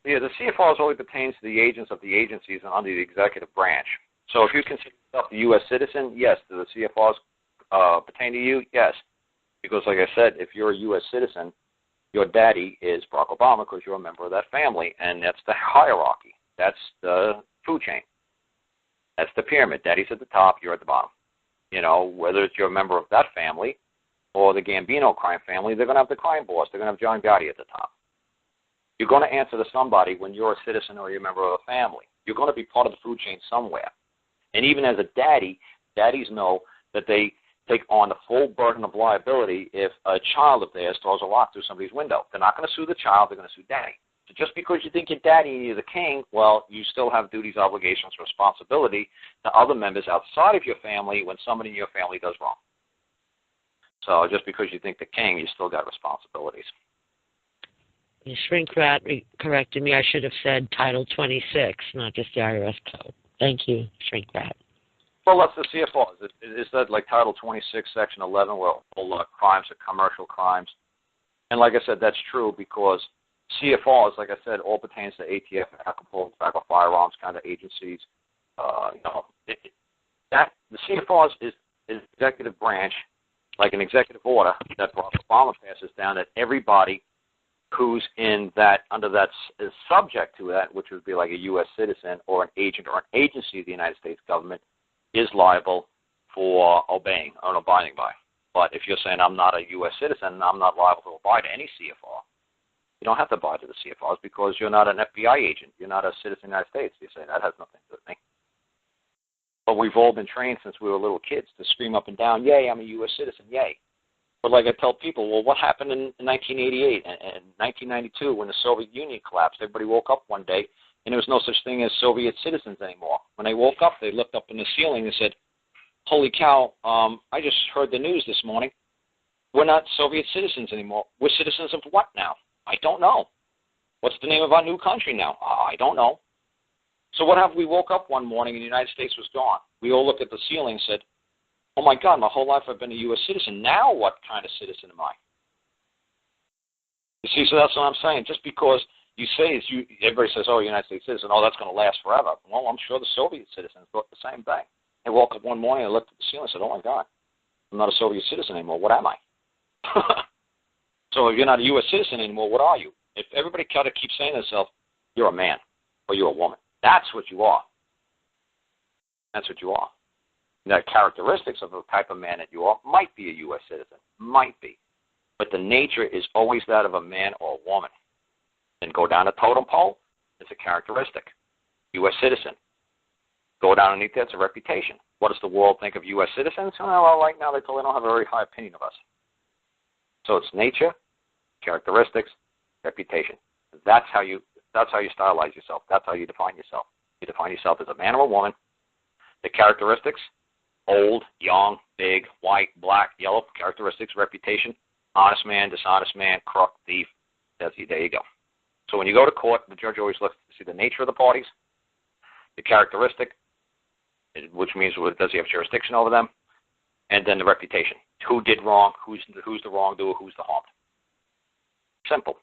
Yeah, the CFRs only pertains to the agents of the agencies and under the executive branch. So if you consider yourself a U.S. citizen, yes. Do the CFRs pertain to you? Yes. Because, like I said, if you're a U.S. citizen, your daddy is Barack Obama because you're a member of that family, and that's the hierarchy. That's the food chain. That's the pyramid. Daddy's at the top, you're at the bottom. You know, whether it's you're a member of that family or the Gambino crime family, they're going to have the crime boss. They're going to have John Gotti at the top. You're going to answer to somebody when you're a citizen or you're a member of a family. You're going to be part of the food chain somewhere. And even as a daddy, daddies know that they take on the full burden of liability if a child of theirs throws a rock through somebody's window. They're not going to sue the child. They're going to sue daddy. So just because you think your daddy is a king, well, you still have duties, obligations, responsibility to other members outside of your family when somebody in your family does wrong. So just because you think the king, you still got responsibilities. The shrink rat corrected me. I should have said Title 26, not just the IRS code. Thank you, shrink rat. Well, that's the CFR. Is that like Title 26, Section 11, where all crimes are commercial crimes? And like I said, that's true because CFRs, like I said, all pertains to ATF, alcohol, tobacco, firearms kind of agencies. The CFRs is executive branch, like an executive order that Barack Obama passes down that everybody who's in that under that is subject to that, which would be like a U.S. citizen or an agent or an agency of the United States government, is liable for obeying or abiding by. But if you're saying I'm not a U.S. citizen, I'm not liable to abide to any CFR. You don't have to abide to the CFRs because you're not an FBI agent. You're not a citizen of the United States. You say that has nothing to do with me. But we've all been trained since we were little kids to scream up and down, yay, I'm a U.S. citizen, yay. But like I tell people, well, what happened in 1988 and 1992 when the Soviet Union collapsed? Everybody woke up one day, and there was no such thing as Soviet citizens anymore. When they woke up, they looked up in the ceiling and said, holy cow, I just heard the news this morning. We're not Soviet citizens anymore. We're citizens of what now? I don't know. What's the name of our new country now? I don't know. So what happened? We woke up one morning and the United States was gone. We all looked at the ceiling and said, oh, my God, my whole life I've been a U.S. citizen. Now what kind of citizen am I? You see, so that's what I'm saying. Just because you say, everybody says, oh, United States citizen, oh, that's going to last forever. Well, I'm sure the Soviet citizens thought the same thing. They woke up one morning and looked at the ceiling and said, oh, my God, I'm not a Soviet citizen anymore. What am I? So if you're not a U.S. citizen anymore, what are you? If everybody kind of keeps saying to themselves, you're a man or you're a woman. That's what you are. That's what you are. The characteristics of the type of man that you are might be a U.S. citizen, might be. But the nature is always that of a man or a woman. Then go down the totem pole, it's a characteristic. U.S. citizen. Go down underneath that, it's a reputation. What does the world think of U.S. citizens? Well, right now they probably don't have a very high opinion of us. So it's nature, characteristics, reputation. That's how you stylize yourself. That's how you define yourself. You define yourself as a man or a woman. The characteristics, old, young, big, white, black, yellow, characteristics, reputation, honest man, dishonest man, crook, thief. There you go. So when you go to court, the judge always looks to see the nature of the parties, the characteristic, which means does he have jurisdiction over them, and then the reputation. Who did wrong, who's the wrongdoer, who's the harmed. Simple.